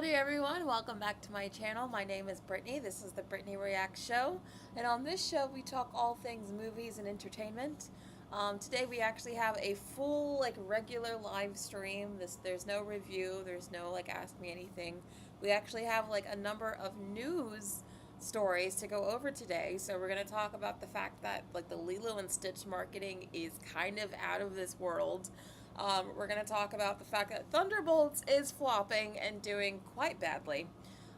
Howdy everyone, welcome back to my channel. My name is Brittany. This is the Brittany Reacts Show. And on this show we talk all things movies and entertainment. Today we actually have a full regular live stream. There's no review, there's no ask me anything. We actually have a number of news stories to go over today. So we're going to talk about the fact that the Lilo and Stitch marketing is kind of out of this world. We're going to talk about the fact that Thunderbolts is flopping and doing quite badly.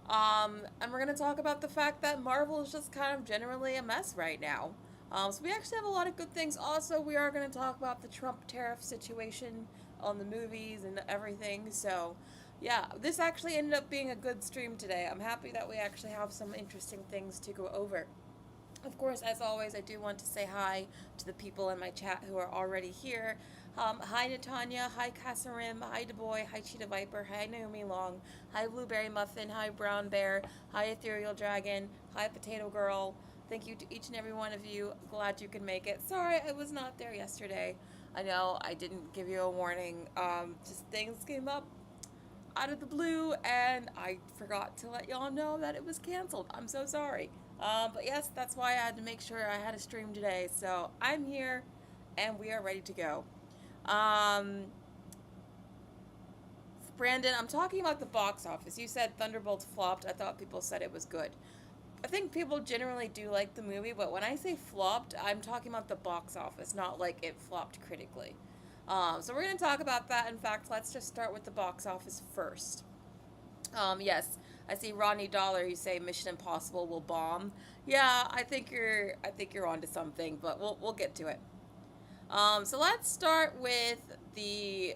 And we're going to talk about the fact that Marvel is just kind of generally a mess right now. So we actually have a lot of good things. Also, we are going to talk about the Trump tariff situation on the movies and everything. So, yeah, this actually ended up being a good stream today. I'm happy that we actually have some interesting things to go over. Of course, as always, I do want to say hi to the people in my chat who are already here. Hi Natanya, hi Kassarim, hi DeBoy, hi Cheetah Viper, hi Naomi Long, hi Blueberry Muffin, hi Brown Bear, hi Ethereal Dragon, hi Potato Girl. Thank you to each and every one of you. Glad you can make it. Sorry I was not there yesterday. I know I didn't give you a warning. Just things came up out of the blue and I forgot to let y'all know that it was canceled. I'm so sorry. But yes, that's why I had to make sure I had a stream today. So I'm here and we are ready to go. Brandon, I'm talking about the box office. You said Thunderbolts flopped. I thought people said it was good. I think people generally do like the movie, but when I say flopped, I'm talking about the box office, not like it flopped critically. So we're going to talk about that. In fact, let's just start with the box office first. Yes, I see Rodney Dollar. You say Mission Impossible will bomb. Yeah, I think you're onto something, but we'll get to it. So let's start with the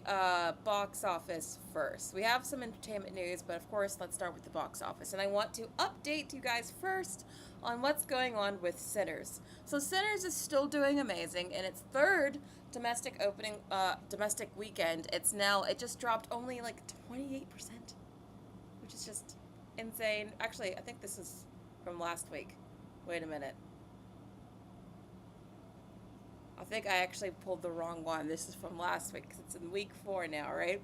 box office first. We have some entertainment news, but of course, let's start with the box office. And I want to update you guys first on what's going on with Sinners. So Sinners is still doing amazing in its third domestic domestic weekend. It just dropped only 28%, which is just insane. Actually, I think this is from last week. Wait a minute. I think I actually pulled the wrong one. This is from last week because it's in week 4 now, right?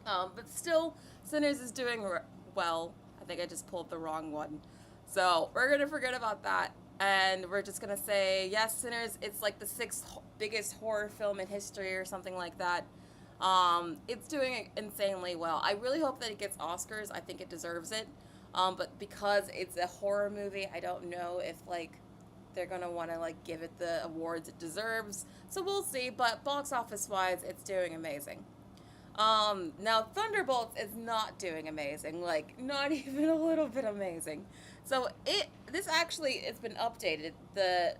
But still, Sinners is doing well. I think I just pulled the wrong one. So we're going to forget about that. And we're just going to say, yes, Sinners, it's the 6th biggest horror film in history or something like that. It's doing insanely well. I really hope that it gets Oscars. I think it deserves it. But because it's a horror movie, I don't know if they're gonna want to give it the awards it deserves, so we'll see. But box office wise, it's doing amazing. Now Thunderbolts is not doing amazing, not even a little bit amazing. So this actually it's been updated. They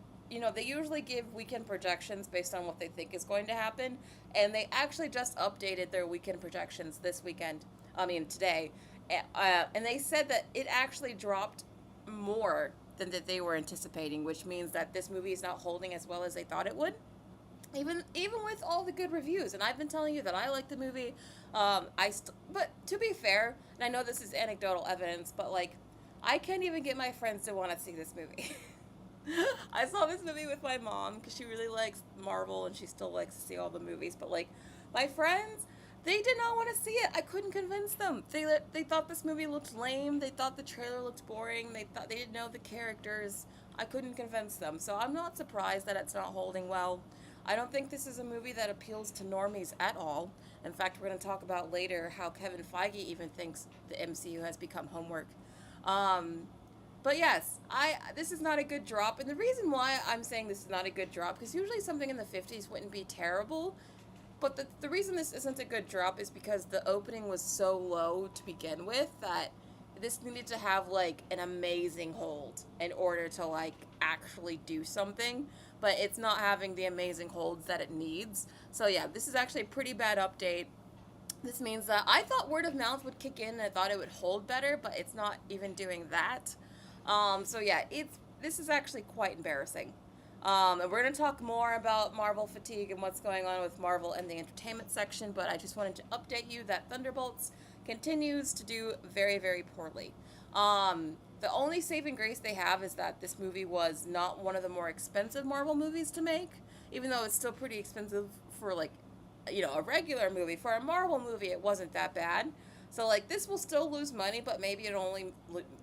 usually give weekend projections based on what they think is going to happen, and they actually just updated their weekend projections this weekend. I mean today, and they said that it actually dropped more than that they were anticipating, which means that this movie is not holding as well as they thought it would. Even with all the good reviews, and I've been telling you that I like the movie. But to be fair, and I know this is anecdotal evidence, but I can't even get my friends to want to see this movie. I saw this movie with my mom because she really likes Marvel and she still likes to see all the movies. But my friends, they did not want to see it. I couldn't convince them. They thought this movie looked lame. They thought the trailer looked boring. They thought they didn't know the characters. I couldn't convince them. So I'm not surprised that it's not holding well. I don't think this is a movie that appeals to normies at all. In fact, we're going to talk about later how Kevin Feige even thinks the MCU has become homework. But yes, this is not a good drop. And the reason why I'm saying this is not a good drop, because usually something in the 50s wouldn't be terrible. But the reason this isn't a good drop is because the opening was so low to begin with that this needed to have an amazing hold in order to actually do something. But it's not having the amazing holds that it needs. So yeah, this is actually a pretty bad update. This means that I thought word of mouth would kick in and I thought it would hold better, but it's not even doing that. So yeah, this is actually quite embarrassing. And we're going to talk more about Marvel fatigue and what's going on with Marvel in the entertainment section, but I just wanted to update you that Thunderbolts continues to do very, very poorly. The only saving grace they have is that this movie was not one of the more expensive Marvel movies to make, even though it's still pretty expensive for a regular movie. For a Marvel movie, it wasn't that bad. So like this will still lose money, but maybe it only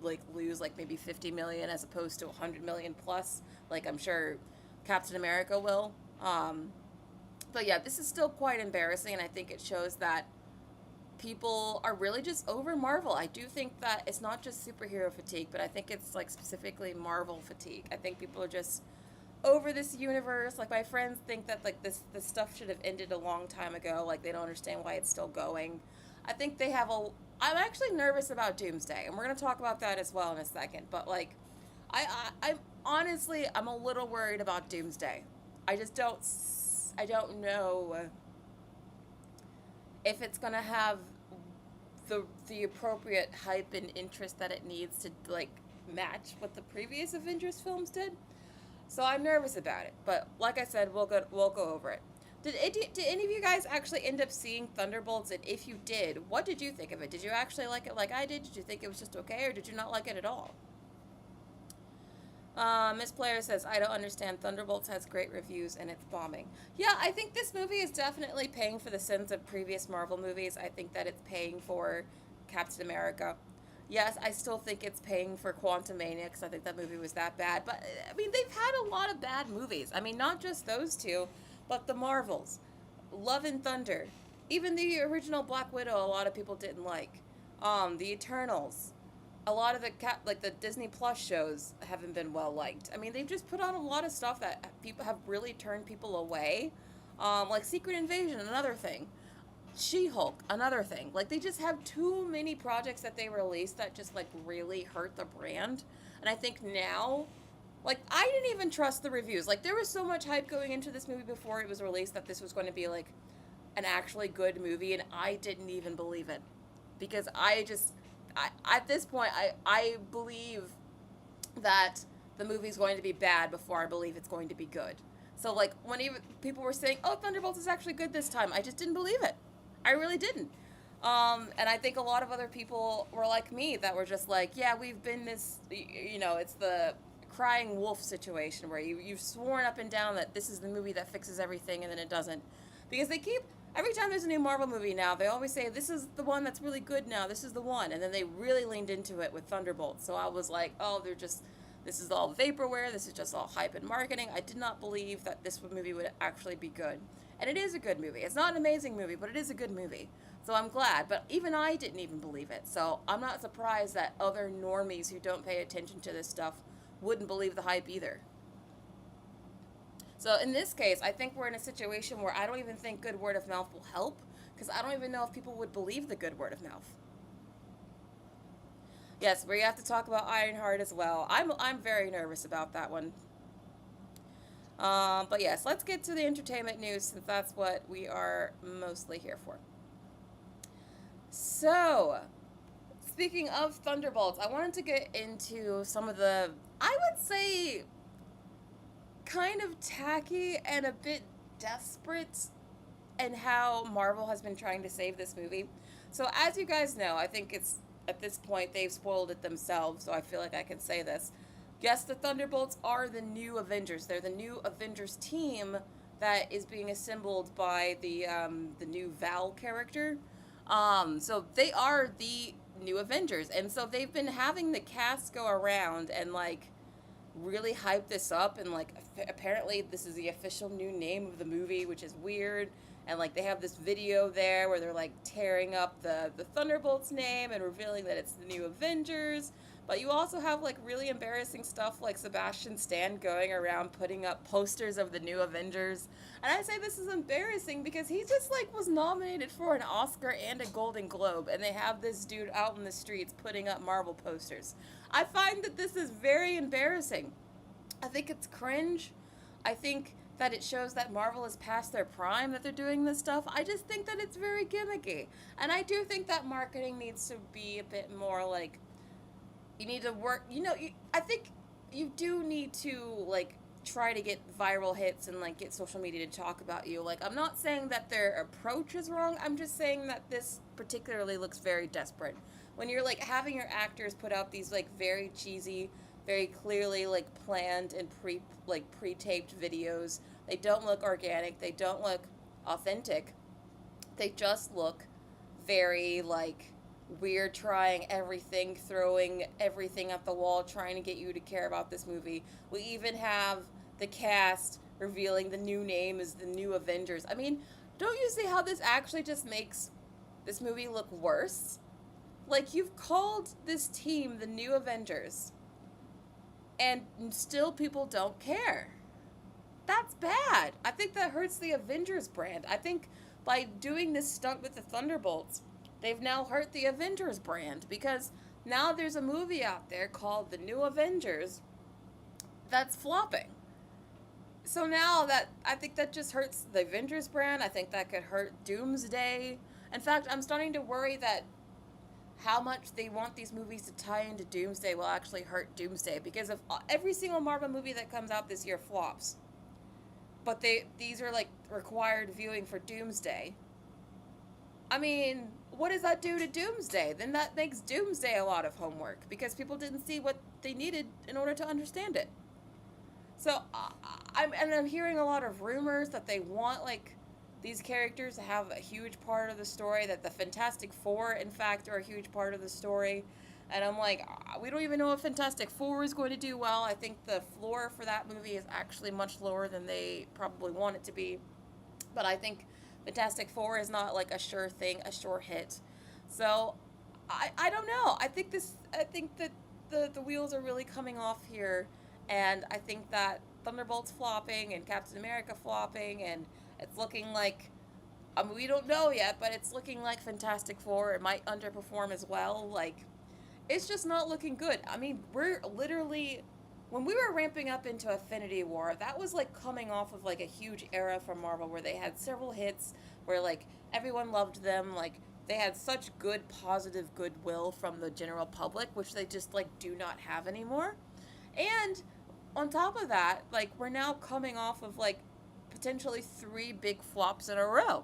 like lose like maybe 50 million as opposed to 100 million plus. Like I'm sure Captain America will. But yeah, this is still quite embarrassing, and I think it shows that people are really just over Marvel. I do think that it's not just superhero fatigue, but I think it's like specifically Marvel fatigue. I think people are just over this universe. Like my friends think that like this stuff should have ended a long time ago. Like they don't understand why it's still going. I think they have a. I'm actually nervous about Doomsday, and we're gonna talk about that as well in a second. But like, I'm honestly I'm a little worried about Doomsday. I just don't. I don't know if it's gonna have the appropriate hype and interest that it needs to like match what the previous Avengers films did. So I'm nervous about it. But like I said, we'll go over it. Did any of you guys actually end up seeing Thunderbolts? And if you did, what did you think of it? Did you actually like it like I did? Did you think it was just okay, or did you not like it at all? Miss Player says, I don't understand. Thunderbolts has great reviews and it's bombing. Yeah, I think this movie is definitely paying for the sins of previous Marvel movies. I think that it's paying for Captain America. Yes, I still think it's paying for Quantumania because I think that movie was that bad. But, I mean, they've had a lot of bad movies. I mean, not just those two, but the Marvels. Love and Thunder. Even the original Black Widow, a lot of people didn't like. The Eternals. A lot of the Disney Plus shows haven't been well liked. I mean, they've just put on a lot of stuff that people have really turned people away. Like Secret Invasion, another thing. She-Hulk, another thing. Like they just have too many projects that they release that just like really hurt the brand. And I think now, like I didn't even trust the reviews. Like there was so much hype going into this movie before it was released that this was going to be like an actually good movie, and I didn't even believe it because at this point, I believe that the movie's going to be bad before I believe it's going to be good. So, like, when even people were saying, oh, Thunderbolts is actually good this time, I just didn't believe it. I really didn't. And I think a lot of other people were like me that were just like, yeah, we've been this, it's the crying wolf situation where you've sworn up and down that this is the movie that fixes everything, and then it doesn't. Because every time there's a new Marvel movie now, they always say, this is the one that's really good now, this is the one. And then they really leaned into it with Thunderbolts. So I was like, oh, this is all vaporware, this is just all hype and marketing. I did not believe that this movie would actually be good. And it is a good movie. It's not an amazing movie, but it is a good movie. So I'm glad. But even I didn't even believe it. So I'm not surprised that other normies who don't pay attention to this stuff wouldn't believe the hype either. So in this case, I think we're in a situation where I don't even think good word of mouth will help, because I don't even know if people would believe the good word of mouth. Yes, we have to talk about Ironheart as well. I'm very nervous about that one. But yes, let's get to the entertainment news, since that's what we are mostly here for. So, speaking of Thunderbolts, I wanted to get into some of the, I would say, kind of tacky and a bit desperate and how Marvel has been trying to save this movie. So as you guys know, I think it's at this point they've spoiled it themselves, so I feel like I can say this. Yes, the Thunderbolts are the new Avengers. They're the new Avengers team that is being assembled by the new Val character. So they are the new Avengers, and so they've been having the cast go around and like really hype this up, and like apparently this is the official new name of the movie, which is weird. And like they have this video there where they're like tearing up the Thunderbolts name and revealing that it's the new Avengers. But you also have like really embarrassing stuff like Sebastian Stan going around putting up posters of the new Avengers. And I say this is embarrassing because he just like was nominated for an Oscar and a Golden Globe, and they have this dude out in the streets putting up Marvel posters. I find that this is very embarrassing. I think it's cringe. I think that it shows that Marvel is past their prime that they're doing this stuff. I just think that it's very gimmicky. And I do think that marketing needs to be a bit more like, you need to work, I think you do need to like try to get viral hits and like get social media to talk about you. Like, I'm not saying that their approach is wrong. I'm just saying that this particularly looks very desperate. When you're like having your actors put out these like very cheesy, very clearly like planned and pre-taped videos. They don't look organic. They don't look authentic. They just look very like we're trying everything, throwing everything at the wall, trying to get you to care about this movie. We even have the cast revealing the new name as the new Avengers. I mean, don't you see how this actually just makes this movie look worse? Like, you've called this team the new Avengers, and still people don't care. That's bad. I think that hurts the Avengers brand. I think by doing this stunt with the Thunderbolts, they've now hurt the Avengers brand, because now there's a movie out there called The New Avengers that's flopping. So now that, I think that just hurts the Avengers brand. I think that could hurt Doomsday. In fact, I'm starting to worry that how much they want these movies to tie into Doomsday will actually hurt Doomsday, because if every single Marvel movie that comes out this year flops, but these are like required viewing for Doomsday. I mean, what does that do to Doomsday? Then that makes Doomsday a lot of homework, because people didn't see what they needed in order to understand it. So I'm hearing a lot of rumors that they want like these characters to have a huge part of the story, that the Fantastic Four, in fact, are a huge part of the story. And I'm like, we don't even know if Fantastic Four is going to do well. I think the floor for that movie is actually much lower than they probably want it to be. But I think Fantastic Four is not like a sure thing, a sure hit. So I don't know. I think that the wheels are really coming off here, and I think that Thunderbolts flopping and Captain America flopping, and it's looking like, I mean, we don't know yet, but it's looking like Fantastic Four, it might underperform as well. Like, it's just not looking good. I mean, we're literally, when we were ramping up into Infinity War, that was like coming off of like a huge era for Marvel where they had several hits, where like everyone loved them, like they had such good positive goodwill from the general public, which they just like do not have anymore. And on top of that, like, we're now coming off of like potentially 3 big flops in a row.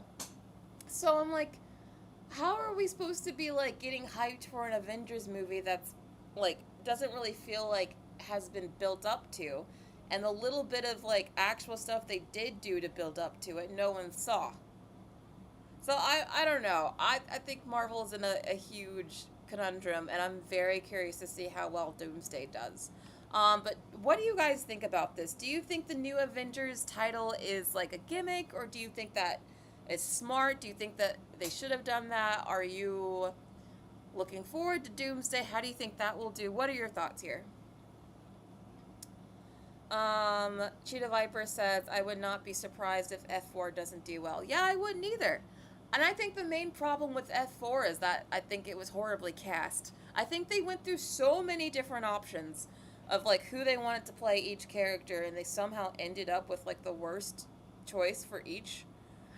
So I'm like, how are we supposed to be like getting hyped for an Avengers movie that's like doesn't really feel like has been built up to, and the little bit of like actual stuff they did do to build up to it, no one saw. So I don't know. I think Marvel's in a huge conundrum, and I'm very curious to see how well Doomsday does. But what do you guys think about this? Do you think the new Avengers title is like a gimmick, or do you think that it's smart? Do you think that they should have done that? Are you looking forward to Doomsday? How do you think that will do? What are your thoughts here? Cheetah Viper says, I would not be surprised if F4 doesn't do well. Yeah, I wouldn't either. And I think the main problem with F4 is that I think it was horribly cast. I think they went through so many different options of like who they wanted to play each character, and they somehow ended up with like the worst choice for each.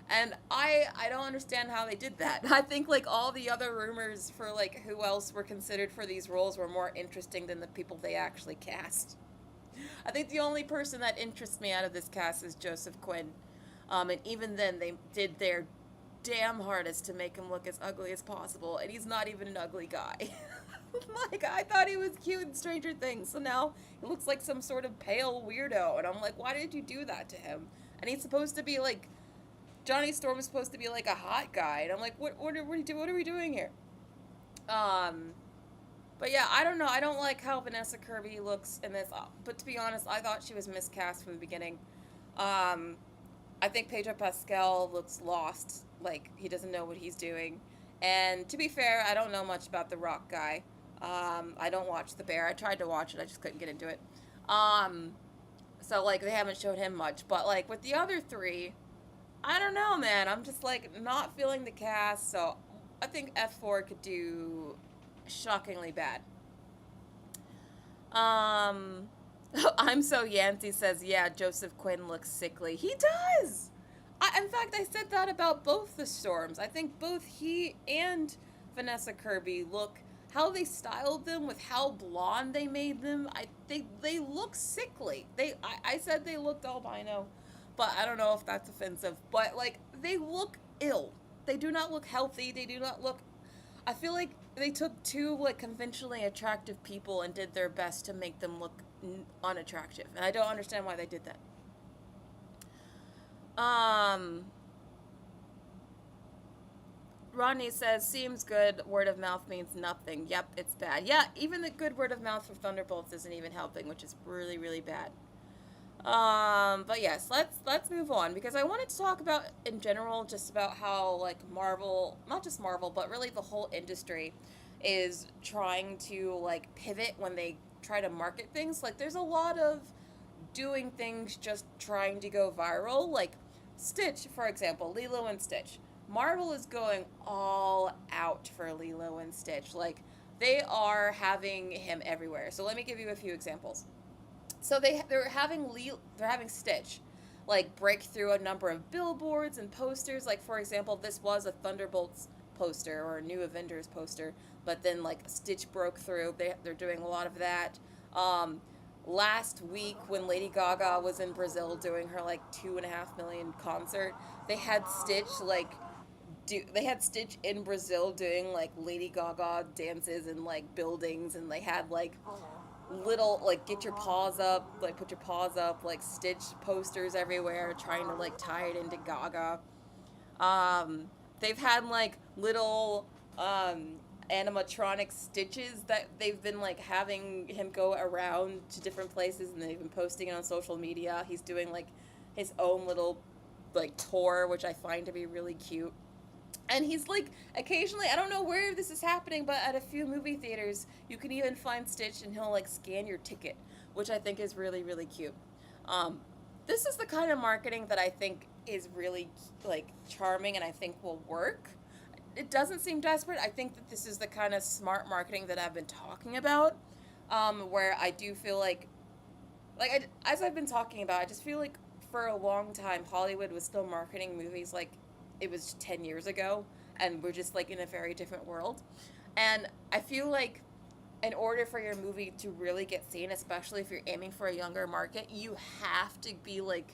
And I don't understand how they did that. I think like all the other rumors for like who else were considered for these roles were more interesting than the people they actually cast. I think the only person that interests me out of this cast is Joseph Quinn. And even then they did their damn hardest to make him look as ugly as possible, and he's not even an ugly guy. Like, I thought he was cute in Stranger Things, so now he looks like some sort of pale weirdo, and I'm like, why did you do that to him? And he's supposed to be like, Johnny Storm is supposed to be like a hot guy, and I'm like, what are we doing here? But yeah, I don't know. I don't like how Vanessa Kirby looks in this, but to be honest, I thought she was miscast from the beginning. I think Pedro Pascal looks lost, like he doesn't know what he's doing. And to be fair, I don't know much about the Rock guy. I don't watch The Bear. I tried to watch it, I just couldn't get into it. So like they haven't showed him much, but like with the other 3, I don't know, man. I'm just like not feeling the cast, so I think F4 could do shockingly bad. I'm so Yancey says, yeah, Joseph Quinn looks sickly. He does! In fact, I said that about both the Storms. I think both he and Vanessa Kirby look, how they styled them with how blonde they made them, they look sickly. I said they looked albino, but I don't know if that's offensive. But, like, they look ill. They do not look healthy. They do not look... I feel like they took 2, like, conventionally attractive people and did their best to make them look unattractive. And I don't understand why they did that. Rodney says, seems good, word of mouth means nothing. Yep, it's bad. Yeah, even the good word of mouth for Thunderbolts isn't even helping, which is really, really bad. But yes, let's move on, because I wanted to talk about in general just about how like Marvel, not just Marvel, but really the whole industry is trying to like pivot when they try to market things. Like there's a lot of doing things just trying to go viral. Like Stitch, for example, Lilo and Stitch. Marvel is going all out for Lilo and Stitch. Like they are having him everywhere. So let me give you a few examples. So they're having Stitch like break through a number of billboards and posters. Like for example, this was a Thunderbolts poster or a New Avengers poster, but then like Stitch broke through. They're doing a lot of that. Last week when Lady Gaga was in Brazil doing her like 2.5 million concert, they had Stitch like they had Stitch in Brazil doing like Lady Gaga dances in like buildings, and they had like little like get your paws up, like put your paws up, like Stitch posters everywhere trying to like tie it into Gaga. They've had like little animatronic Stitches that they've been like having him go around to different places, and they've been posting it on social media. He's doing like his own little like tour, which I find to be really cute. And he's like, occasionally, I don't know where this is happening, but at a few movie theaters, you can even find Stitch and he'll like scan your ticket, which I think is really, really cute. This is the kind of marketing that I think is really like charming and I think will work. It doesn't seem desperate. I think that this is the kind of smart marketing that I've been talking about, where I do feel as I've been talking about, I just feel like for a long time, Hollywood was still marketing movies like it was 10 years ago, and we're just like in a very different world. And I feel like in order for your movie to really get seen, especially if you're aiming for a younger market, you have to be like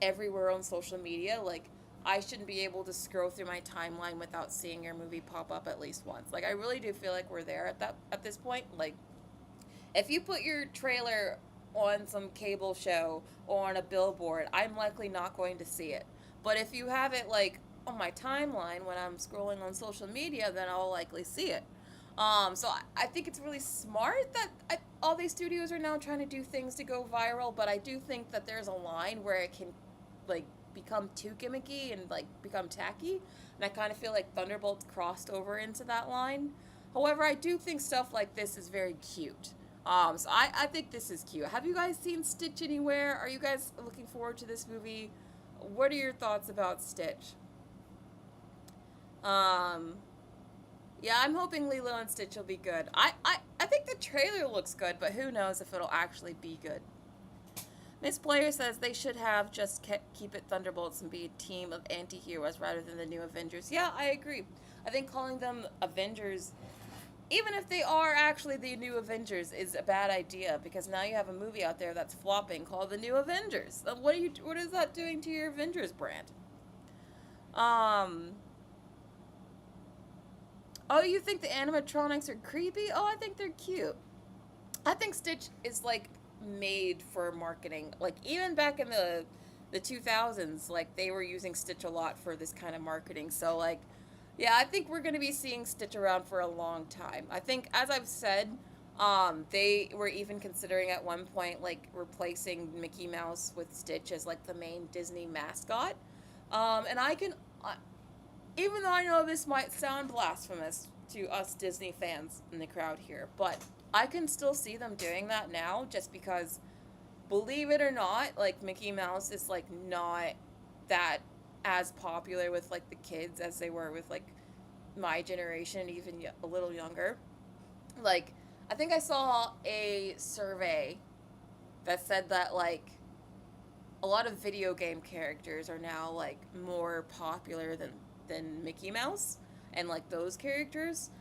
everywhere on social media. Like I shouldn't be able to scroll through my timeline without seeing your movie pop up at least once. Like I really do feel like we're there at this point. Like if you put your trailer on some cable show or on a billboard, I'm likely not going to see it. But if you have it like on my timeline when I'm scrolling on social media, then I'll likely see it. So I think it's really smart that all these studios are now trying to do things to go viral, but I do think that there's a line where it can like become too gimmicky and like become tacky, and I kind of feel like Thunderbolts crossed over into that line. However, I do think stuff like this is very cute. So I think this is cute. Have you guys seen Stitch anywhere? Are you guys looking forward to this movie? What are your thoughts about Stitch? Yeah, I'm hoping Lilo and Stitch will be good. I think the trailer looks good, but who knows if it'll actually be good. Miss Player says they should have just keep it Thunderbolts and be a team of anti-heroes rather than the New Avengers. Yeah, I agree. I think calling them Avengers, even if they are actually the New Avengers, is a bad idea, because now you have a movie out there that's flopping called the New Avengers. What is that doing to your Avengers brand? Oh, you think the animatronics are creepy? Oh, I think they're cute. I think Stitch is like made for marketing. Like even back in the 2000s, like they were using Stitch a lot for this kind of marketing. So like, yeah, I think we're going to be seeing Stitch around for a long time. I think, as I've said, they were even considering at one point like replacing Mickey Mouse with Stitch as like the main Disney mascot. And even though I know this might sound blasphemous to us Disney fans in the crowd here, but I can still see them doing that now, just because, believe it or not, like Mickey Mouse is like not that as popular with like the kids as they were with like my generation, even a little younger. Like I think I saw a survey that said that like a lot of video game characters are now like more popular than Mickey Mouse and like those characters.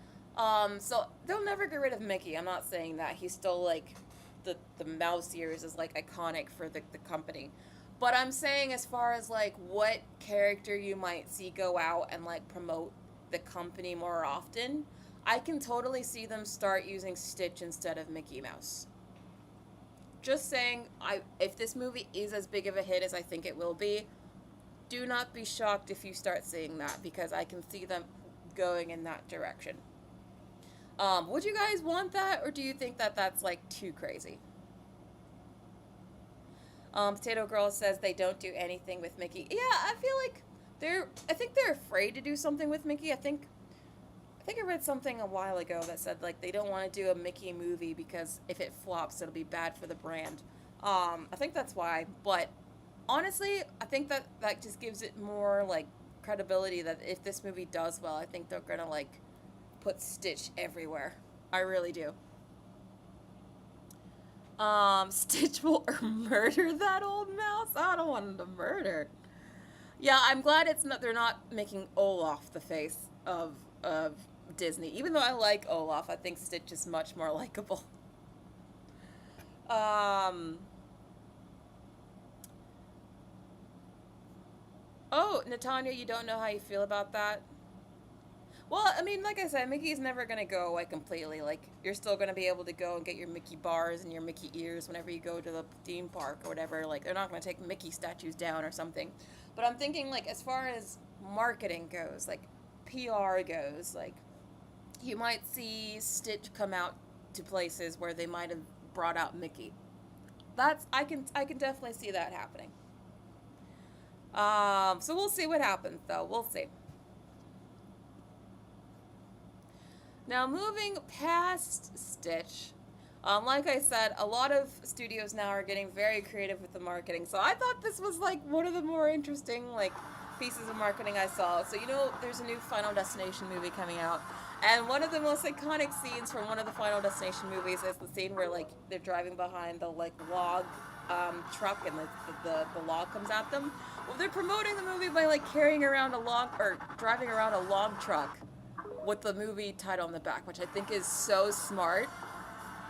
So they'll never get rid of Mickey. I'm not saying that. He's still like the mouse ears is like iconic for the company. But I'm saying, as far as like what character you might see go out and like promote the company more often, I can totally see them start using Stitch instead of Mickey Mouse. Just saying, if this movie is as big of a hit as I think it will be, do not be shocked if you start seeing that, because I can see them going in that direction. Would you guys want that, or do you think that that's like too crazy? Potato Girl says they don't do anything with Mickey. Yeah, I feel like I think they're afraid to do something with Mickey. I think I read something a while ago that said like they don't want to do a Mickey movie because if it flops, it'll be bad for the brand. I think that's why. But honestly, I think that just gives it more like credibility that if this movie does well, I think they're gonna like put Stitch everywhere. I really do. Stitch will murder that old mouse. I don't want him to murder. Yeah, I'm glad they're not making Olaf the face of Disney. Even though I like Olaf, I think Stitch is much more likable. Oh, Natanya, you don't know how you feel about that? Well, I mean, like I said, Mickey's never going to go away completely. Like, you're still going to be able to go and get your Mickey bars and your Mickey ears whenever you go to the theme park or whatever. Like, they're not going to take Mickey statues down or something. But I'm thinking, like, as far as marketing goes, like, PR goes, like, you might see Stitch come out to places where they might have brought out Mickey. I can definitely see that happening. So we'll see what happens, though. We'll see. Now, moving past Stitch, like I said, a lot of studios now are getting very creative with the marketing. So I thought this was like one of the more interesting like pieces of marketing I saw. So there's a new Final Destination movie coming out, and one of the most iconic scenes from one of the Final Destination movies is the scene where like they're driving behind the like log truck and the log comes at them. Well, they're promoting the movie by like carrying around a log or driving around a log truck with the movie title on the back, which I think is so smart.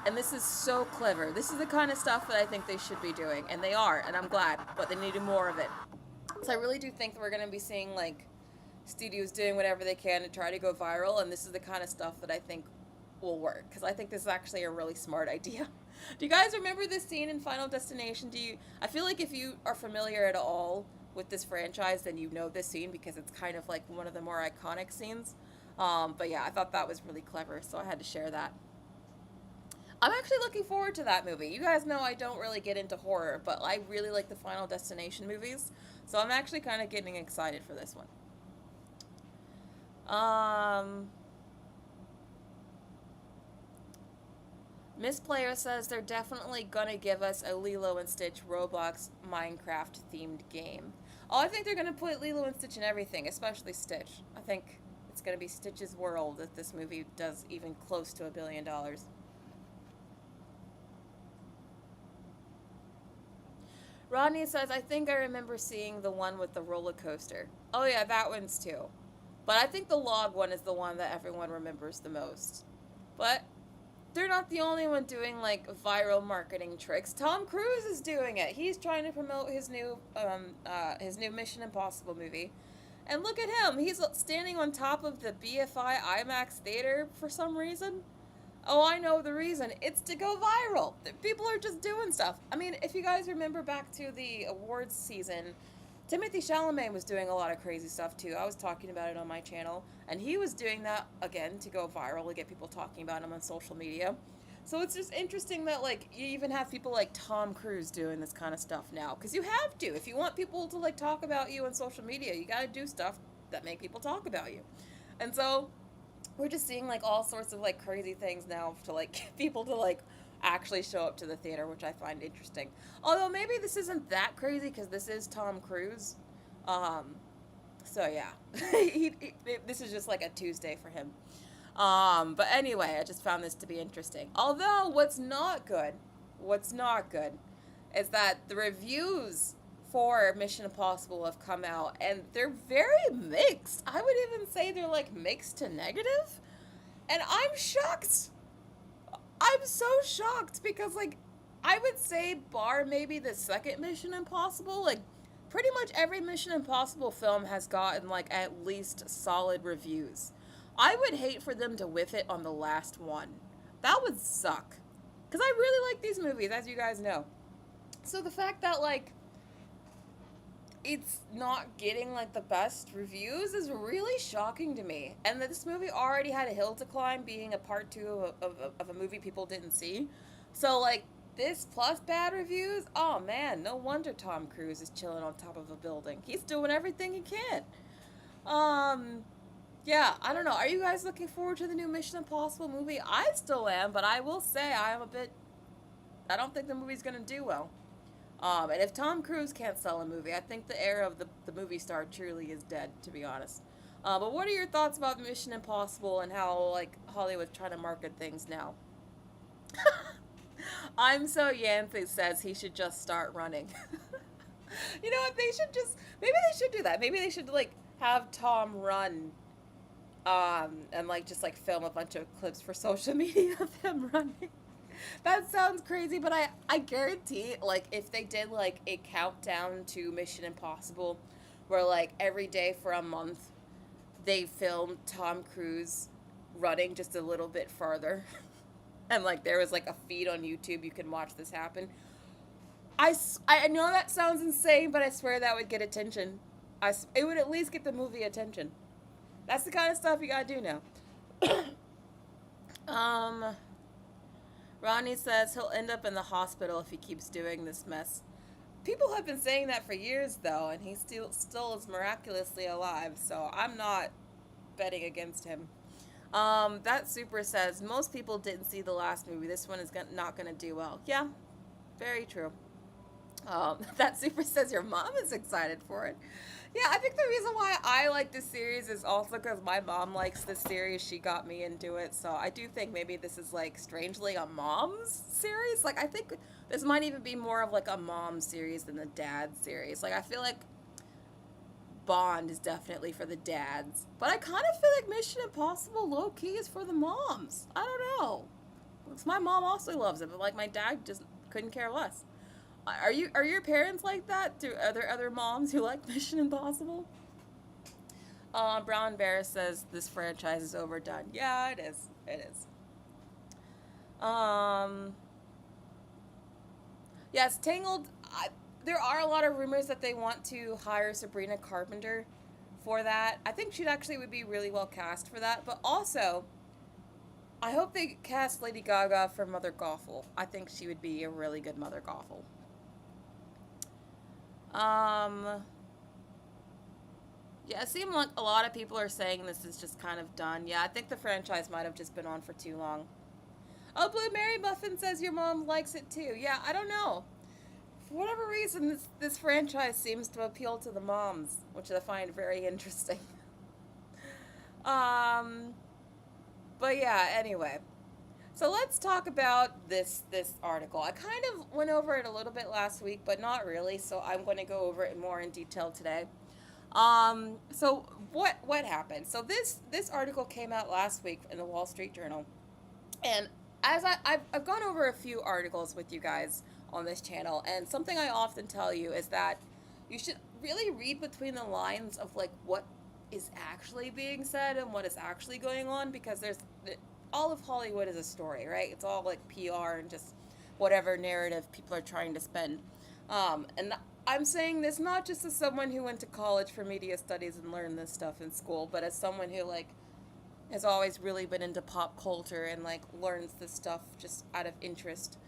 And this is so clever. This is the kind of stuff that I think they should be doing. And they are, and I'm glad, but they need more of it. So I really do think that we're going to be seeing, like, studios doing whatever they can to try to go viral, and this is the kind of stuff that I think will work. Because I think this is actually a really smart idea. Do you guys remember this scene in Final Destination? I feel like if you are familiar at all with this franchise, then you know this scene because it's kind of like one of the more iconic scenes. But yeah, I thought that was really clever, so I had to share that. I'm actually looking forward to that movie. You guys know I don't really get into horror, but I really like the Final Destination movies, so I'm actually kind of getting excited for this one. Miss Player says they're definitely gonna give us a Lilo and Stitch Roblox Minecraft themed game. Oh, I think they're gonna put Lilo and Stitch in everything, especially Stitch. I think it's going to be Stitch's world if this movie does even close to $1 billion. Rodney says, I think I remember seeing the one with the roller coaster. Oh yeah, that one's too. But I think the log one is the one that everyone remembers the most. But they're not the only one doing like viral marketing tricks. Tom Cruise is doing it. He's trying to promote his new Mission Impossible movie. And look at him. He's standing on top of the BFI IMAX theater for some reason. Oh, I know the reason. It's to go viral. People are just doing stuff. I mean, if you guys remember back to the awards season, Timothée Chalamet was doing a lot of crazy stuff too. I was talking about it on my channel. And he was doing that, again, to go viral, to get people talking about him on social media. So it's just interesting that, like, you even have people like Tom Cruise doing this kind of stuff now. Because you have to. If you want people to, like, talk about you on social media, you gotta do stuff that make people talk about you. And so, we're just seeing, like, all sorts of, like, crazy things now to, like, get people to, like, actually show up to the theater, which I find interesting. Although, maybe this isn't that crazy, because this is Tom Cruise. So, yeah. This is just, like, a Tuesday for him. But anyway, I just found this to be interesting. Although, what's not good is that the reviews for Mission Impossible have come out, and they're very mixed. I would even say they're, like, mixed to negative. And I'm shocked. I'm so shocked because, like, I would say bar maybe the second Mission Impossible, like, pretty much every Mission Impossible film has gotten, like, at least solid reviews. I would hate for them to whiff it on the last one. That would suck. Because I really like these movies, as you guys know. So the fact that, like, it's not getting like the best reviews is really shocking to me. And that this movie already had a hill to climb, being a part two of a movie people didn't see. So like this plus bad reviews, oh man, no wonder Tom Cruise is chilling on top of a building. He's doing everything he can. Um, yeah, I don't know. Are you guys looking forward to the new Mission Impossible movie? I still am, but I will say I am a bit. I don't think the movie's gonna do well. And if Tom Cruise can't sell a movie, I think the era of the movie star truly is dead, to be honest. But what are your thoughts about Mission Impossible and how like Hollywood's trying to market things now? I'm so Yancey says he should just start running. You know what? They should just maybe they should do that. Maybe they should like have Tom run, and like just like film a bunch of clips for social media of him running. That sounds crazy, but I guarantee, like, if they did, like, a countdown to Mission Impossible, where, like, every day for a month, they filmed Tom Cruise running just a little bit farther, and, like, there was, like, a feed on YouTube, you can watch this happen. I know that sounds insane, but I swear that would get attention. It would at least get the movie attention. That's the kind of stuff you gotta do now. Ronnie says he'll end up in the hospital if he keeps doing this mess. People have been saying that for years, though, and he still is miraculously alive, so I'm not betting against him. That super says, most people didn't see the last movie. This one is not going to do well. Yeah, very true. That super says your mom is excited for it. Yeah, I think the reason why I like this series is also because my mom likes this series. She got me into it. So I do think maybe this is like strangely a mom's series. Like I think this might even be more of like a mom series than the dad series. Like I feel like Bond is definitely for the dads. But I kind of feel like Mission Impossible low-key is for the moms. I don't know. Because my mom also loves it, but like my dad just couldn't care less. Are your parents like that? Are there other moms who like Mission Impossible? Brown Bear says this franchise is overdone. Yeah, it is. It is. Yes, Tangled. There are a lot of rumors that they want to hire Sabrina Carpenter for that. I think she'd actually would be really well cast for that. But also, I hope they cast Lady Gaga for Mother Gothel. I think she would be a really good Mother Gothel. Yeah, it seemed like a lot of people are saying this is just kind of done. Yeah, I think the franchise might have just been on for too long. Oh, Blue Mary Muffin says your mom likes it too. Yeah, I don't know. For whatever reason, this franchise seems to appeal to the moms, which I find very interesting. But yeah, anyway. So let's talk about this article. I kind of went over it a little bit last week, but not really, so I'm going to go over it more in detail today. So what happened? So this article came out last week in the Wall Street Journal, and as I've gone over a few articles with you guys on this channel, and something I often tell you is that you should really read between the lines of like what is actually being said and what is actually going on, because there's all of Hollywood is a story, right? It's all like PR and just whatever narrative people are trying to spend. And I'm saying this not just as someone who went to college for media studies and learned this stuff in school, but as someone who like has always really been into pop culture and like learns this stuff just out of interest.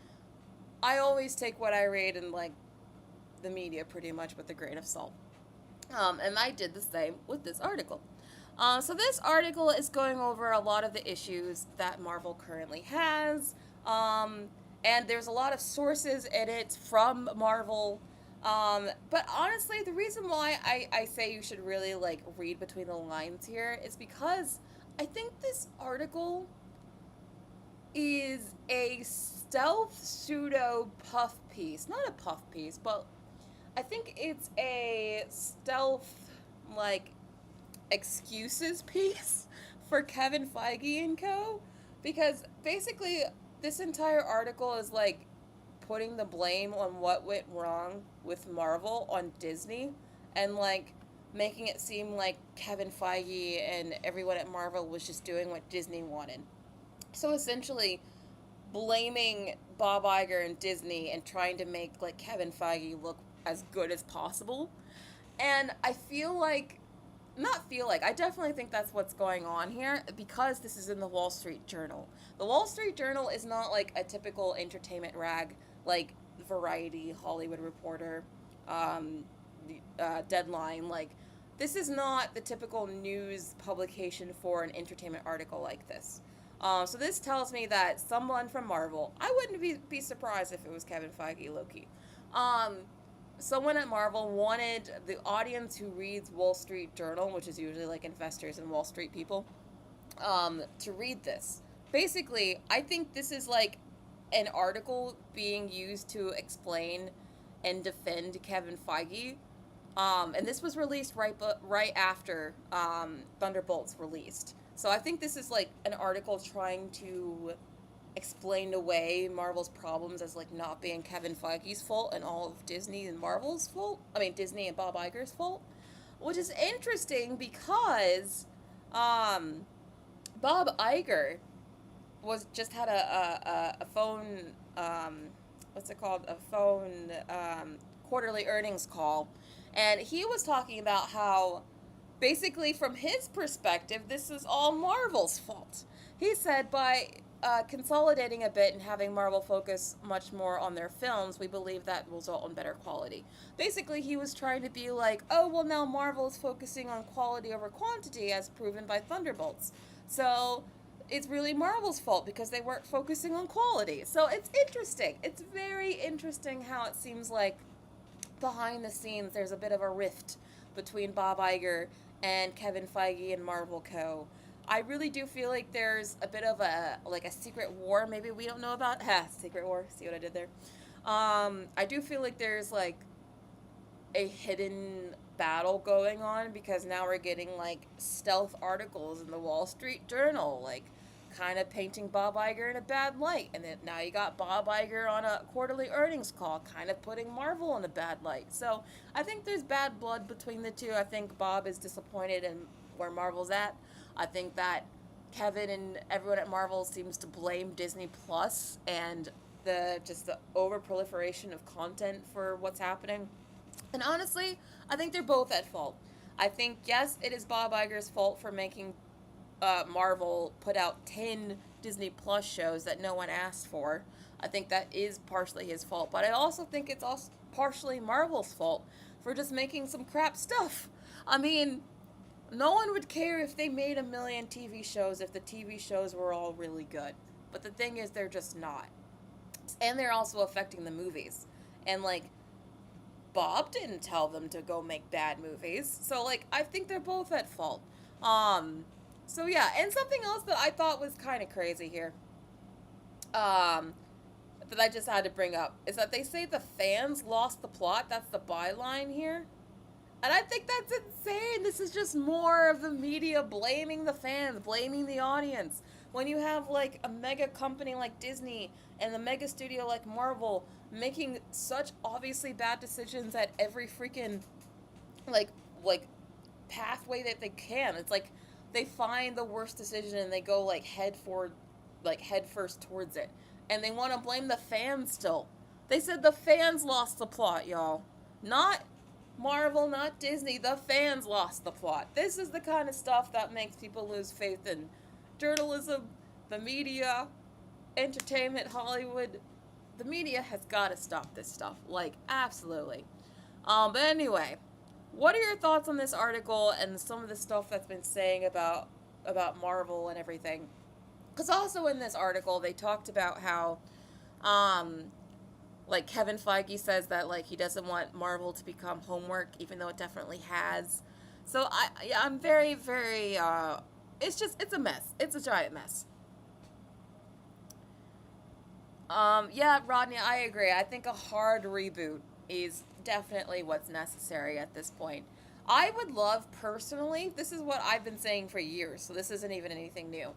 I always take what I read in like the media pretty much with a grain of salt. And I did the same with this article. So this article is going over a lot of the issues that Marvel currently has, and there's a lot of sources in it from Marvel, but honestly, the reason why I say you should really, like, read between the lines here is because I think this article is a stealth pseudo puff piece. Not a puff piece, but I think it's a stealth, like, excuses piece for Kevin Feige and co. Because basically this entire article is like putting the blame on what went wrong with Marvel on Disney, and like making it seem like Kevin Feige and everyone at Marvel was just doing what Disney wanted. So essentially blaming Bob Iger and Disney and trying to make like Kevin Feige look as good as possible. And I feel like, not feel like, I definitely think that's what's going on here because this is in the Wall Street Journal. The Wall Street Journal is not like a typical entertainment rag like Variety, Hollywood Reporter, Deadline. Like, this is not the typical news publication for an entertainment article like this. So this tells me that someone from Marvel, I wouldn't be surprised if it was Kevin Feige, Loki. Um, Someone at Marvel wanted the audience who reads Wall Street Journal, which is usually like investors and Wall Street people, to read this. Basically, I think this is like an article being used to explain and defend Kevin Feige. And this was released right after Thunderbolts released. So I think this is like an article trying to explain away Marvel's problems as like not being Kevin Feige's fault and all of Disney and Marvel's fault. I mean Disney and Bob Iger's fault, which is interesting because Bob Iger was just had a phone what's it called, a phone quarterly earnings call, and he was talking about how basically from his perspective this is all Marvel's fault. He said by consolidating a bit and having Marvel focus much more on their films, we believe that will result in better quality. Basically, he was trying to be like, oh, well, now Marvel is focusing on quality over quantity, as proven by Thunderbolts. So it's really Marvel's fault because they weren't focusing on quality. So it's interesting. It's very interesting how it seems like behind the scenes there's a bit of a rift between Bob Iger and Kevin Feige and Marvel Co. I really do feel like there's a bit of a secret war maybe we don't know about. Ha, secret war. See what I did there? I do feel like there's like a hidden battle going on because now we're getting like stealth articles in the Wall Street Journal, like kind of painting Bob Iger in a bad light. And then now you got Bob Iger on a quarterly earnings call, kind of putting Marvel in a bad light. So I think there's bad blood between the two. I think Bob is disappointed in where Marvel's at. I think that Kevin and everyone at Marvel seems to blame Disney Plus and the over proliferation of content for what's happening. And honestly, I think they're both at fault. I think, yes, it is Bob Iger's fault for making Marvel put out 10 Disney Plus shows that no one asked for. I think that is partially his fault. But I also think it's also partially Marvel's fault for just making some crap stuff. I mean, no one would care if they made a million TV shows if the TV shows were all really good. But the thing is, they're just not. And they're also affecting the movies. And, like, Bob didn't tell them to go make bad movies. So, like, I think they're both at fault. So, yeah. And something else that I thought was kind of crazy here, that I just had to bring up, is that they say the fans lost the plot. That's the byline here. And I think that's insane. This is just more of the media blaming the fans, blaming the audience. When you have, like, a mega company like Disney and a mega studio like Marvel making such obviously bad decisions at every freaking, like pathway that they can. It's like they find the worst decision and they go, like, head first towards it. And they want to blame the fans still. They said the fans lost the plot, y'all. Not Marvel, not Disney. The fans lost the plot. This is the kind of stuff that makes people lose faith in journalism, the media, entertainment, Hollywood. The media has got to stop this stuff. Like, absolutely. But anyway, what are your thoughts on this article and some of the stuff that's been saying about Marvel and everything? Because also in this article, they talked about how, like, Kevin Feige says that, like, he doesn't want Marvel to become homework, even though it definitely has. So I'm very, very, it's a mess. It's a giant mess. Yeah, Rodney, I agree. I think a hard reboot is definitely what's necessary at this point. I would love, personally, this is what I've been saying for years, so this isn't even anything new.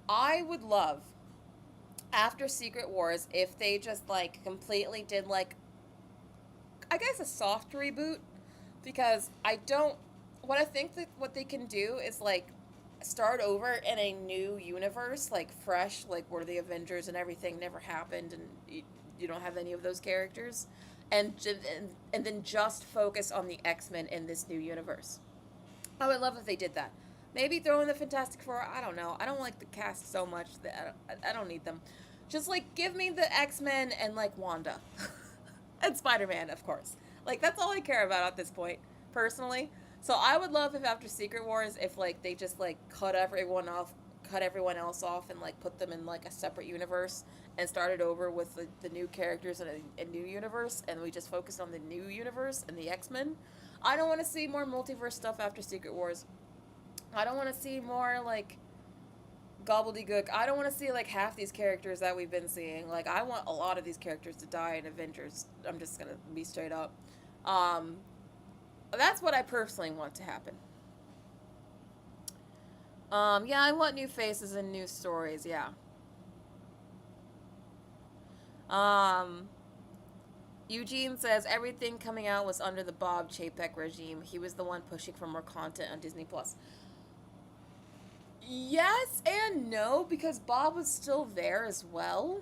I would love, after Secret Wars, if they just, like, completely did, like, I guess a soft reboot, because what I think that what they can do is, like, start over in a new universe, like, fresh, like, where the Avengers and everything never happened, and you don't have any of those characters, and then just focus on the X-Men in this new universe. I would love if they did that. Maybe throw in the Fantastic Four. I don't know. I don't like the cast so much that I don't need them. Just like give me the X-Men and like Wanda, and Spider-Man, of course. Like that's all I care about at this point, personally. So I would love if after Secret Wars, if like they just like cut everyone else off, and like put them in like a separate universe and started over with the new characters in a new universe, and we just focused on the new universe and the X-Men. I don't want to see more multiverse stuff after Secret Wars. I don't want to see more like gobbledygook. I don't want to see like half these characters that we've been seeing. Like I want a lot of these characters to die in Avengers. I'm just gonna be straight up. Um, that's what I personally want to happen. Yeah, I want new faces and new stories. Yeah. Um, Eugene says everything coming out was under the Bob Chapek regime. He was the one pushing for more content on Disney Plus. Yes and no, because Bob was still there as well.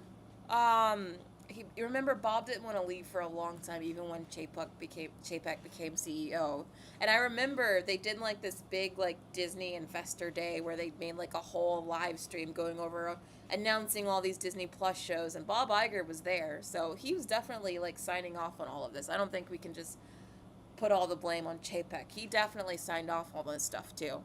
You remember Bob didn't want to leave for a long time, even when Chapek became CEO. And I remember they did like this big like Disney Investor Day where they made like a whole live stream going over announcing all these Disney Plus shows, and Bob Iger was there, so he was definitely like signing off on all of this. I don't think we can just put all the blame on Chapek. He definitely signed off all this stuff too.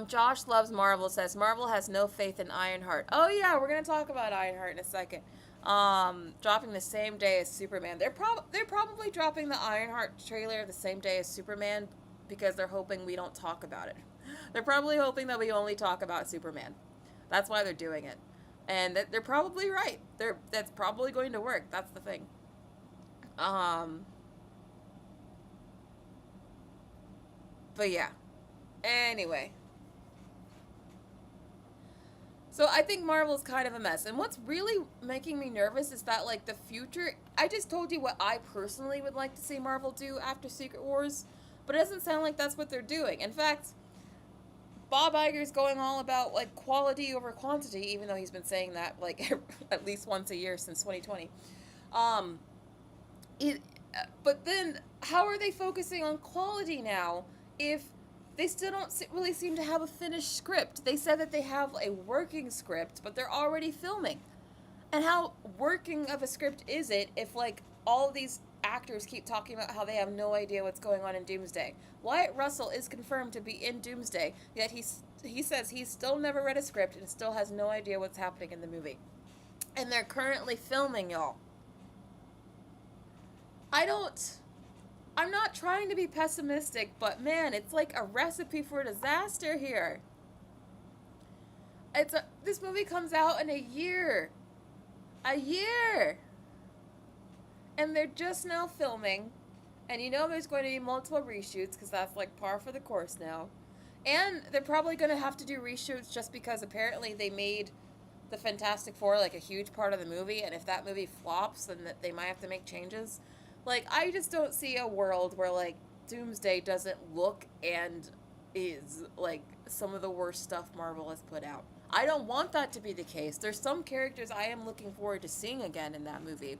Josh Loves Marvel says Marvel has no faith in Ironheart. Oh yeah, we're gonna talk about Ironheart in a second. Dropping the same day as Superman. They're probably dropping the Ironheart trailer the same day as Superman because they're hoping we don't talk about it. They're probably hoping that we only talk about Superman. That's why they're doing it, and they're probably right. That's probably going to work. That's the thing. But yeah. Anyway. So I think Marvel's kind of a mess. And what's really making me nervous is that, like, the future... I just told you what I personally would like to see Marvel do after Secret Wars, but it doesn't sound like that's what they're doing. In fact, Bob Iger's going all about, like, quality over quantity, even though he's been saying that, like, at least once a year since 2020. But then, how are they focusing on quality now if... they still don't really seem to have a finished script? They said that they have a working script, but they're already filming. And how working of a script is it if, like, all these actors keep talking about how they have no idea what's going on in Doomsday? Wyatt Russell is confirmed to be in Doomsday, yet he says he's still never read a script and still has no idea what's happening in the movie. And they're currently filming, y'all. I'm not trying to be pessimistic, but man, it's like a recipe for disaster here. This movie comes out in a year. A year! And they're just now filming. And you know there's going to be multiple reshoots, because that's like par for the course now. And they're probably going to have to do reshoots just because apparently they made the Fantastic Four like a huge part of the movie, and if that movie flops, then they might have to make changes. Like, I just don't see a world where, like, Doomsday doesn't look and is, like, some of the worst stuff Marvel has put out. I don't want that to be the case. There's some characters I am looking forward to seeing again in that movie.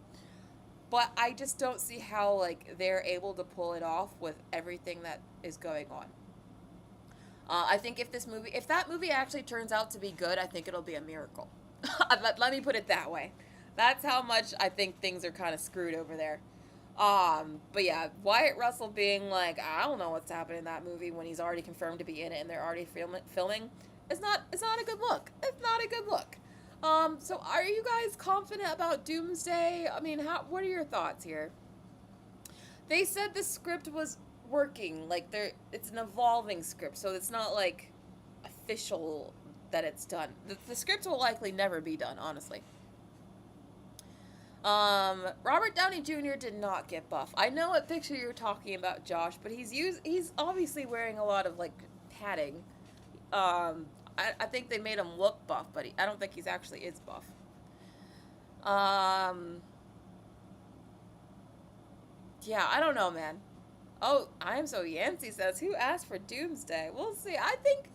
But I just don't see how, like, they're able to pull it off with everything that is going on. I think if that movie actually turns out to be good, I think it'll be a miracle. Let me put it that way. That's how much I think things are kind of screwed over there. But yeah, Wyatt Russell being like, I don't know what's happening in that movie when he's already confirmed to be in it and they're already filming. It's not a good look. It's not a good look. So are you guys confident about Doomsday? I mean, what are your thoughts here? They said the script was working, like it's an evolving script, so it's not like official that it's done. The script will likely never be done, honestly. Robert Downey Jr. did not get buff. I know what picture you're talking about, Josh, but he's obviously wearing a lot of, like, padding. I think they made him look buff, but I don't think he's actually is buff. Yeah, I don't know, man. Oh, I am so Yancey says, who asked for Doomsday? We'll see. I think...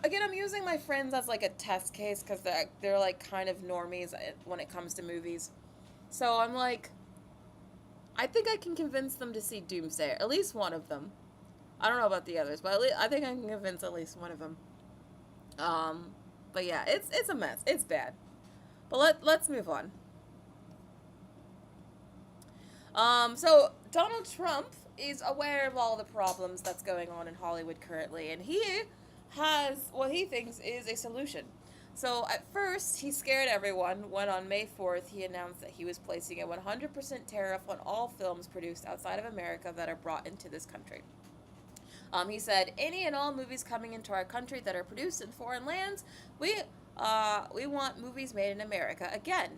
again, I'm using my friends as like a test case because they're like kind of normies when it comes to movies. So I'm like, I think I can convince them to see Doomsday, at least one of them. I don't know about the others, but I think I can convince at least one of them. Um, but yeah, it's a mess. It's bad. But let's move on. So Donald Trump is aware of all the problems that's going on in Hollywood currently, and he has what he thinks is a solution. So at first, he scared everyone when on May 4th he announced that he was placing a 100% tariff on all films produced outside of America that are brought into this country. He said, any and all movies coming into our country that are produced in foreign lands, we want movies made in America again.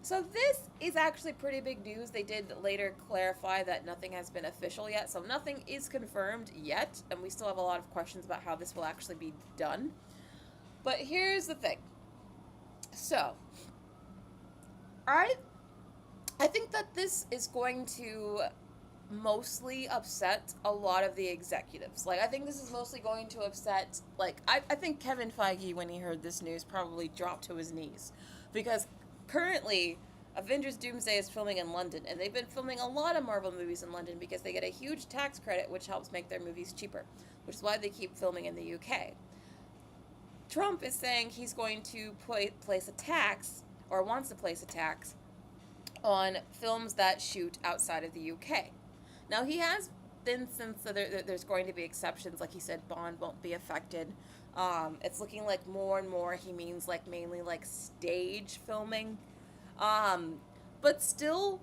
So this is actually pretty big news. They did later clarify that nothing has been official yet, so nothing is confirmed yet, and we still have a lot of questions about how this will actually be done. But here's the thing. So, I think that this is going to mostly upset a lot of the executives. Like, I think this is mostly going to upset, like, I think Kevin Feige, when he heard this news, probably dropped to his knees. Because currently, Avengers Doomsday is filming in London, and they've been filming a lot of Marvel movies in London because they get a huge tax credit, which helps make their movies cheaper, which is why they keep filming in the UK. Trump is saying he's going to place a tax, or wants to place a tax, on films that shoot outside of the UK. Now, he has been, since there's going to be exceptions, like he said, Bond won't be affected. It's looking like more and more he means like mainly like stage filming. But still,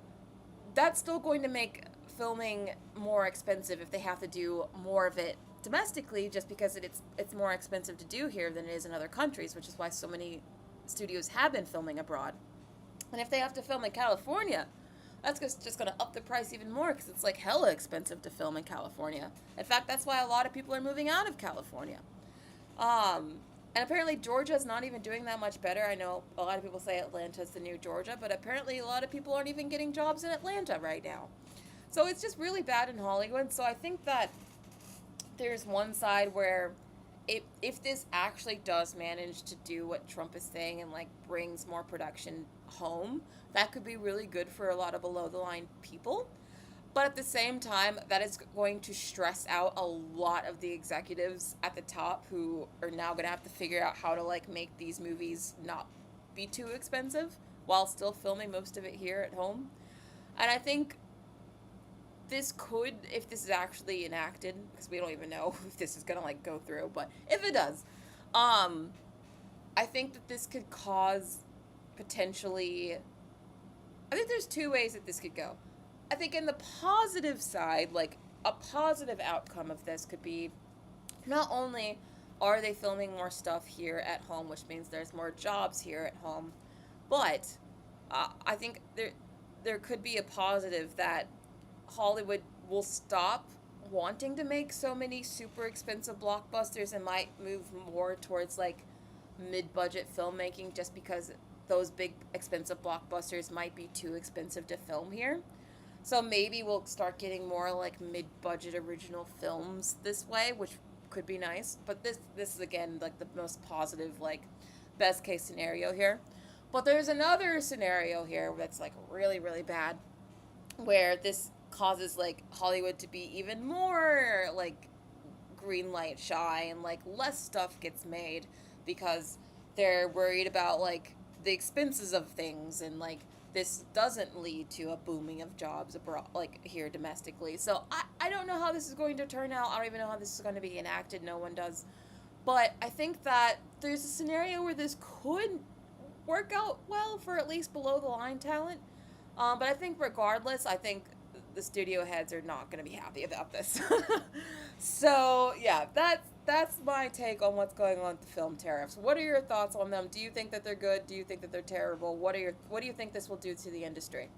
that's still going to make filming more expensive if they have to do more of it domestically, just because it's more expensive to do here than it is in other countries, which is why so many studios have been filming abroad. And if they have to film in California, that's just going to up the price even more because it's like hella expensive to film in California. In fact, that's why a lot of people are moving out of California. And apparently Georgia's not even doing that much better. I know a lot of people say Atlanta's the new Georgia, but apparently a lot of people aren't even getting jobs in Atlanta right now. So it's just really bad in Hollywood. So I think that there's one side where if this actually does manage to do what Trump is saying and like brings more production home, that could be really good for a lot of below the line people. But at the same time, that is going to stress out a lot of the executives at the top who are now going to have to figure out how to like make these movies not be too expensive while still filming most of it here at home. And I think this could, if this is actually enacted, because we don't even know if this is going to like go through, but if it does, I think that this could cause potentially, I think there's two ways that this could go. I think in the positive side, like a positive outcome of this could be not only are they filming more stuff here at home, which means there's more jobs here at home, but I think there could be a positive that Hollywood will stop wanting to make so many super expensive blockbusters and might move more towards like mid-budget filmmaking, just because those big expensive blockbusters might be too expensive to film here. So maybe we'll start getting more like mid-budget original films this way, which could be nice. But this is again like the most positive, like best case scenario here. But there's another scenario here that's like really, really bad, where this causes like Hollywood to be even more like green light shy and like less stuff gets made because they're worried about like the expenses of things, and like this doesn't lead to a booming of jobs abroad, like here domestically. So I don't know how this is going to turn out. I don't even know how this is going to be enacted. No one does. But I think that there's a scenario where this could work out well for at least below the line talent. But I think regardless, I think the studio heads are not going to be happy about this. So yeah, that's my take on what's going on with the film tariffs. What are your thoughts on them? Do you think that they're good? Do you think that they're terrible? What do you think this will do to the industry?